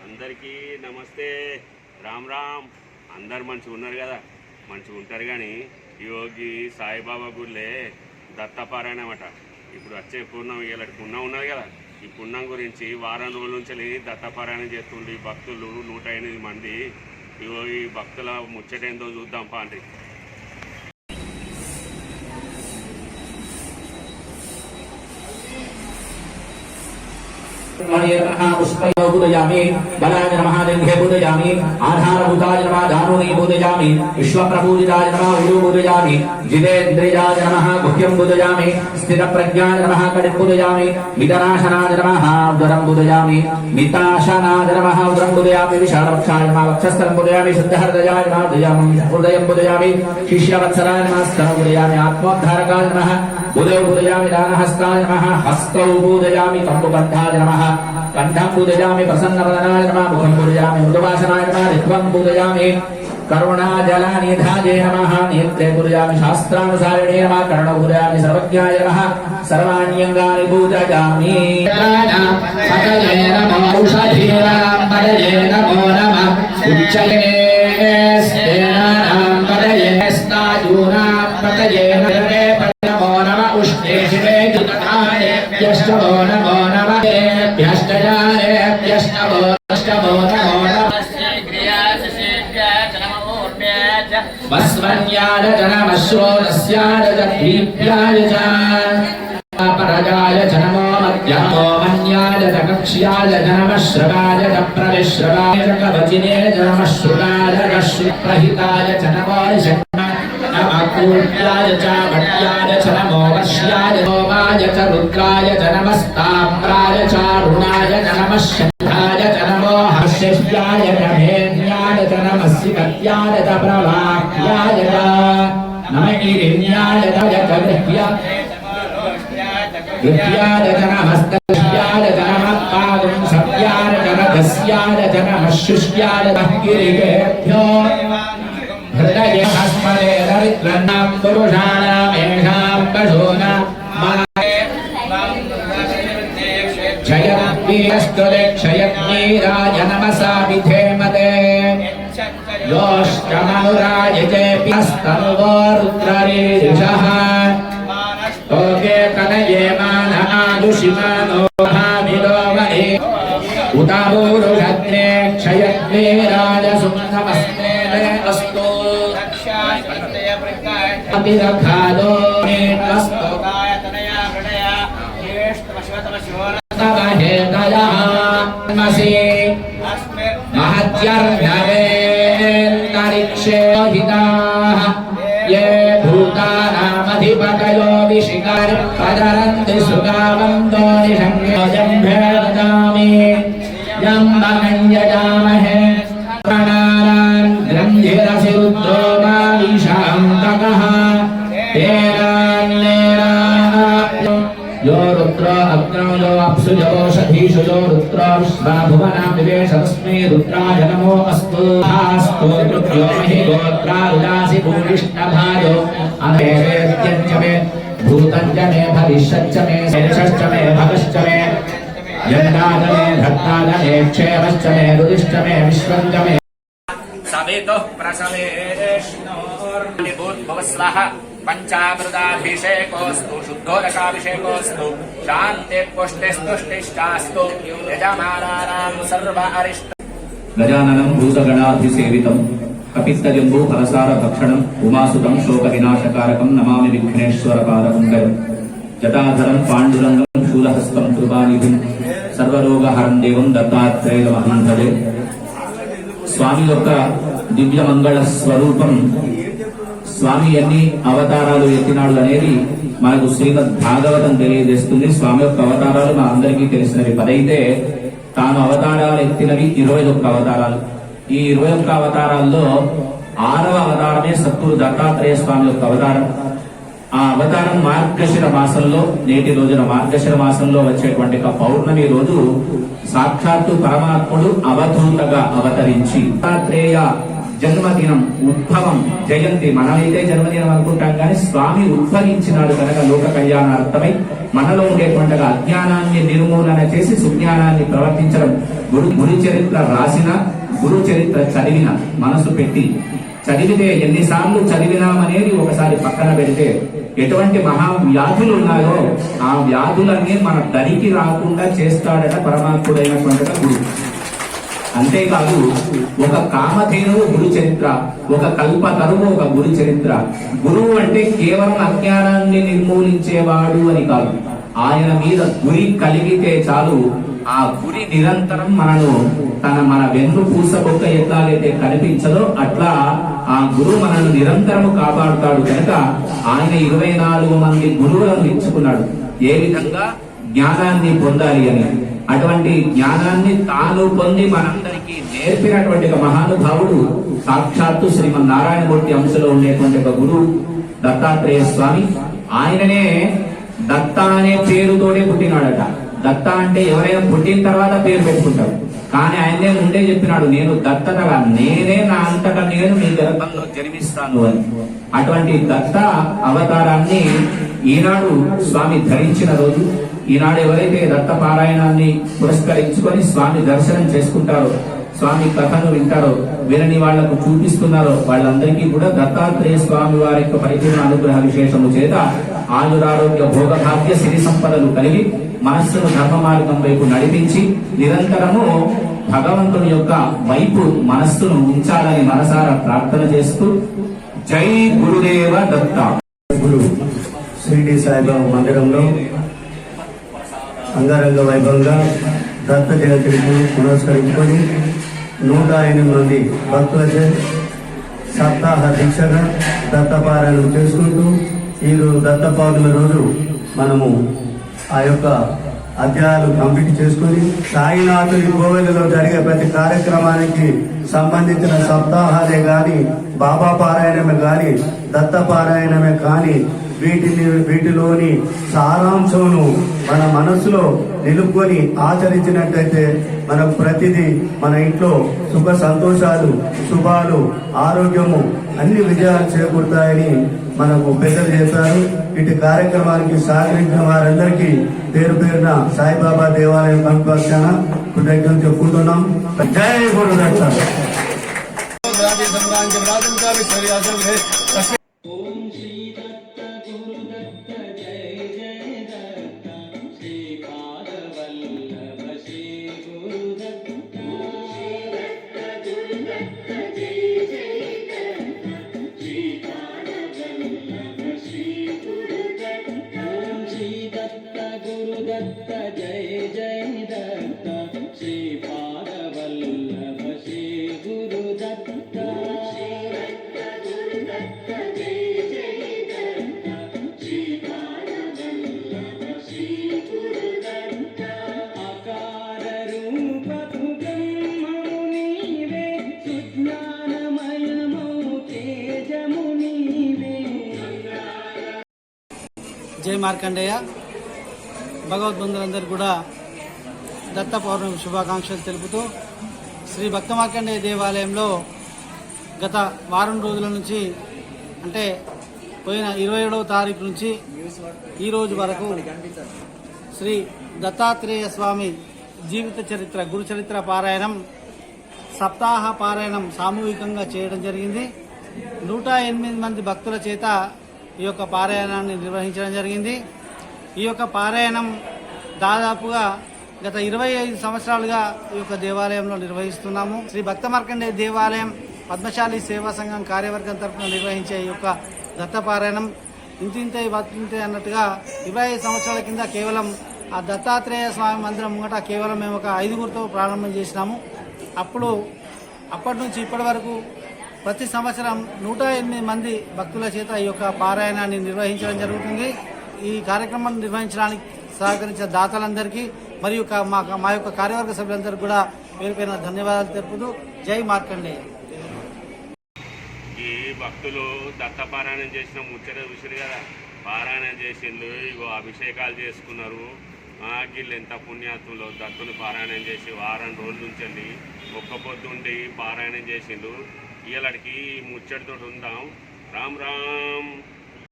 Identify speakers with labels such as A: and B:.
A: అందరికీ నమస్తే, రామ్ రామ్. అందరు మంచిగా ఉన్నారు కదా? మంచిగా ఉంటారు. కానీ యోగి సాయిబాబా గుళ్ళే దత్తపారాయణం అట. ఇప్పుడు వచ్చే పూర్ణం ఇలాంటి పుణ్యం ఉన్నది కదా, ఈ పుణ్యం గురించి వారం రోజుల నుంచి దత్తపారాయణం చేస్తుంది భక్తులు 108 మంది. ఈ భక్తుల ముచ్చటేందో చూద్దాం పాండి.
B: पूजयामि बलाय नमः दीर्घे पूजयामि आधारभूताय नमः दारुणे पूजयामि विश्वप्रपूजिताय नमः उरु पूजयामि जितेन्द्रियाय नमः गुह्यं पूजयामि स्थितप्रज्ञाय नमः कटिं पूजयामि मितनाशनाय नमः उदरं पूजयामि मिताशनाय नमः उदरं पूजयामि विशालवक्षाय नमः वक्षस्थलं पूजयामि शुद्धहृदयाय नमः हृदयं पूजयामि शिष्यवत्सलाय नमः स्तनं पूजयामि आत्मोद्धारकाय नमः उदौ पूजयामि दानहस्ताय नमः हस्तौ पूजयामि कम्बुकण्ठाय नमः कंठं पूजयामि प्रसन्नवदनाय नमः मुखं पूजयामि मृदुवासनाय नमः ऋत्वं पूजयामि करुणाजलनिधाये नमः नेत्रे पूजयामि शास्त्रानुसारिणे नमः कर्णौ पूजयामि सर्वज्ञाय नमः सर्वाण्यङ्गानि पूजयामि पतये नमो औषधीनां पतये नमो नमः उच्चये स्तेनानां पतये स्नायूनां पतये नमो नमः उष्णे शिवे कृतकाय यष्टवो नमो नमः यष्टवो नमो नमः वस्वन्याय च नमः श्रोणस्याय च दीप्याय च परजाय च नमो मध्यमो मन्याय च कक्ष्याय च नमः श्रवाय च प्रविश्रवाय च कवचिने च नमः श्रुताय च श्रुप्रहिताय च नमो नमः कूर्याय च भट्याय च नमो वश्याय होमाय च रुद्राय च नमस्ताम्राय च अरुणाय च नमः शन्धाय च नमो हर्षश्याय च भेन्याय च नमः शिवत्याय च प्रवाह्याय च नमः गिरिण्याय च गृह्याय च नमस्तस्याय च नमः पादं सत्याय च नमस्याय च नमः शुष्याय च गिरिभ्यो हृदये हस्मदे दरिद्रन्नां पुरुषाणामेषां पशूनां क्षयद्वीरस्तुते क्षयद्वीराय नमसा विधेमते योष्टमनुरायजेऽप्यस्तनुवो रुद्ररीरिषः तोके तनये मानआयुषिमानो महाविलोमहे उतापूरुषत्ने क्षयद्वीराय सुन्दमस्मे अस्तु अतिरखादो नेत्वस्तु गायतनया हृदया ज्येष्ठमश्वतमशिवोरतमहेतयः मसि महत्यर्घवेन्तरिक्षेहिताः ये भूतानामधिपतयो विशिकार प्रचरन्ति सुगावन्तो निषङ्गोजं भेदजामि यं वगञ्जजामहे प्राणानां ग्रन्थिरसि रुद्रो माविशान्तकः तेनान्नेनाप्यो यो रुद्रो अग्नौ यो अप्सु यो ओषधीषु यो रुद्रो विश्वाभुवनां विवेश तस्मै रुद्राय नमो अस्तु आस्तु रुद्रो महि गोत्रारुदासि भूरिष्ठभायो अमेवेद्यञ्च मे भूतञ्च मे भविष्यच्च मे शेषश्च मे भगश्च मे यन्दाद मे धत्ताद मे क्षेमश्च मे रुदिश्च मे विश्वञ्च मे सवितुः प्रसवेष्णोर्निभूद्भवस्वः पंचामृताभिषेकोऽस्तु शुद्धोदकाभिषेकोऽस्तु शान्तिपुष्टिस्तुष्टिश्चास्तु यजमानानां सर्व अरिष्ट
C: गजाननं भूतगणाधिसेवितं कपित्तजम्बू फलसार भक्षणं उमासुतं शोकविनाशकारकं नमामि विघ्नेश्वरपादपङ्कजं जटाधरं पाण्डुरङ्गं शूलहस्तं कृपानिधिं सर्वरोगहरं देवं दत्तात्रेयमहं भजे స్వామి యొక్క దివ్య మంగళ స్వరూపం, స్వామి ఎన్ని అవతారాలు ఎత్తినాడు అనేది మనకు శ్రీమద్ భాగవతం తెలియజేస్తుంది. స్వామి యొక్క అవతారాలు మా అందరికీ తెలిసినవి 10 అయితే తాను అవతారాలు ఎత్తినవి 21 అవతారాలు. ఈ 21 అవతారాల్లో 6వ అవతారమే సద్గురు దత్తాత్రేయ స్వామి యొక్క అవతారం. ఆ అవతారం మార్గశిర మాసంలో, నేటి రోజున మార్గశిర మాసంలో వచ్చేటువంటి పౌర్ణమి రోజు సాక్షాత్తు పరమాత్ముడు అవధూతగా అవతరించి దత్తాత్రేయ జన్మదినం, ఉద్భవం, జయంతి. మనమైతే జన్మదినం అనుకుంటాం కానీ స్వామి ఉద్భవించినాడు కనుక లోక కళ్యాణార్థమై మనలో ఉండేటువంటి అజ్ఞానాన్ని నిర్మూలన చేసి సుజ్ఞానాన్ని ప్రవర్తించడం. గురు చరిత్ర రాసిన, గురు చరిత్ర చదివిన, మనసు పెట్టి చదివితే ఎన్నిసార్లు చదివినామనేది ఒకసారి పక్కన పెడితే ఎటువంటి మహా వ్యాధులు ఉన్నాయో ఆ వ్యాధులన్నీ మన దరికి రాకుండా చేస్తాడట పరమాత్ముడైనటువంటి గురు. అంతేకాదు ఒక కామధేనువు గురు చరిత్ర, ఒక కల్పతరువు ఒక గురు చరిత్ర. గురువు అంటే కేవలం అజ్ఞానాన్ని నిర్మూలించేవాడు అని కాదు, ఆయన మీద గురి కలిగితే చాలు ఆ గురి నిరంతరం మన వెన్ను పూసబొక్క ఎట్లాగైతే కనిపించదో అట్లా ఆ గురువు మనల్ని నిరంతరము కాపాడుతాడు. కనుక ఆయన 24 మంది గురువులను ఎంచుకున్నాడు ఏ విధంగా జ్ఞానాన్ని పొందాలి అని. అటువంటి జ్ఞానాన్ని తాను పొంది మనందరికీ నేర్పినటువంటి ఒక మహానుభావుడు సాక్షాత్తు శ్రీమన్నారాయణమూర్తి అంశలో ఉండేటువంటి ఒక గురువు దత్తాత్రేయ స్వామి. ఆయననే దత్త అనే పేరుతోనే పుట్టినాడట. దత్త అంటే ఎవరైనా పుట్టిన తర్వాత పేరు పెట్టుకుంటారు, కానీ ఆయనే ముందే చెప్పినాడు, నేను దత్తతగా నేనే నా అంతటా నేను మీ గర్భంలో జన్మిస్తాను అని. అటువంటి దత్త అవతారాన్ని ఈనాడు స్వామి ధరించిన రోజు. ఈనాడు ఎవరైతే దత్త పారాయణాన్ని పురస్కరించుకొని స్వామి దర్శనం చేసుకుంటారో, స్వామి కథను వింటారో, వినని వాళ్లకు చూపిస్తున్నారో వాళ్ళందరికీ కూడా దత్తాత్రేయ స్వామి వారి యొక్క పరిపూర్ణ అనుగ్రహ విశేషము చేత ఆయురారోగ్య భోగభాగ్య సిరి సంపదలు కలిగి మనస్సును ధర్మ మార్గం వైపు నడిపించి నిరంతరము భగవంతుని యొక్క వైపు మనస్సును ఉంచాలని మనసారా ప్రార్థన చేస్తూ జై గురుదేవ దత్త.
D: గురు షిరిడి సాయిబాబా మందిరంలో అంగరంగ వైభవంగా దత్త జయంతిని పురస్కరించుకొని 108 మంది భక్తులచే సప్తాహ దీక్షగా దత్తపారాయణం చేసుకుంటూ ఈరోజు దత్తపాదుల రోజు మనము ఆ యొక్క అధ్యాయాలు కంప్లీట్ చేసుకుని సాయినాథుని కోవెలలో జరిగే ప్రతి కార్యక్రమానికి సంబంధించిన సప్తాహాలే గాని, బాబా పారాయణమే గాని, దత్త పారాయణమే కానీ వీటిలోని సారాంశమును మన మనసులో నిలుపుకొని ఆచరించినట్లయితే మనకు ప్రతిదీ మన ఇంట్లో సుఖ సంతోషాలు, శుభాలు, ఆరోగ్యము అన్ని విజయాలు చేకూరుతాయని మనకు పెద్దలు చెప్పారు. ఇటు కార్యక్రమానికి సహకరించిన వారందరికీ పేరు పేరున సాయిబాబా దేవాలయం కమిటీ కృతజ్ఞతలు చెప్పుకుంటున్నాం. జై గురుదత్త.
E: జై మార్కండేయ. భగవద్బంధులందరూ కూడా దత్త పౌర్ణమి శుభాకాంక్షలు తెలుపుతూ శ్రీ భక్త మార్కండేయ దేవాలయంలో గత వారం రోజుల నుంచి, అంటే పోయిన 27వ తారీఖు నుంచి ఈ రోజు వరకు శ్రీ దత్తాత్రేయ స్వామి జీవిత చరిత్ర, గురు చరిత్ర పారాయణం, సప్తాహ పారాయణం సామూహికంగా చేయడం జరిగింది. 108 మంది భక్తుల చేత ఈ యొక్క పారాయణాన్ని నిర్వహించడం జరిగింది. ఈ యొక్క పారాయణం దాదాపుగా గత 25 సంవత్సరాలుగా ఈ యొక్క దేవాలయంలో నిర్వహిస్తున్నాము. శ్రీ భక్త మార్కండేయ దేవాలయం పద్మశాలి సేవా సంఘం కార్యవర్గం తరఫున నిర్వహించే ఈ యొక్క దత్త పారాయణం ఇంతింతే అన్నట్టుగా 25 సంవత్సరాల కింద కేవలం ఆ దత్తాత్రేయ స్వామి మందిరం ముంగట కేవలం మేము ఒక 5గురితో ప్రారంభం చేసినాము. అప్పటి నుంచి ఇప్పటి వరకు ప్రతి సంవత్సరం 108 మంది భక్తుల చేత ఈ యొక్క పారాయణాన్ని నిర్వహించడం జరుగుతుంది. ఈ కార్యక్రమాన్ని నిర్వహించడానికి సహకరించిన దాతలందరికీ మరియు మా యొక్క కార్యవర్గ సభ్యులందరికీ కూడా పేరు పేరున ధన్యవాదాలు తెలుపుతూ జై మార్కండేయ.
A: ఈ భక్తులు దత్త పారాయణం చేసిన ముచ్చట చూసారు కదా, పారాయణం చేసిండు, ఇగో అభిషేకాలు చేసుకున్నారు. వీళ్ళు ఎంత పుణ్యాత్ములో దత్తుని పారాయణం చేసి వారం రోజుల నుంచి ఒక్క పొద్దుండి పారాయణం చేసిండు. ఇవాళకి ముచ్చటితో ఉందాం. రామ్ రామ్.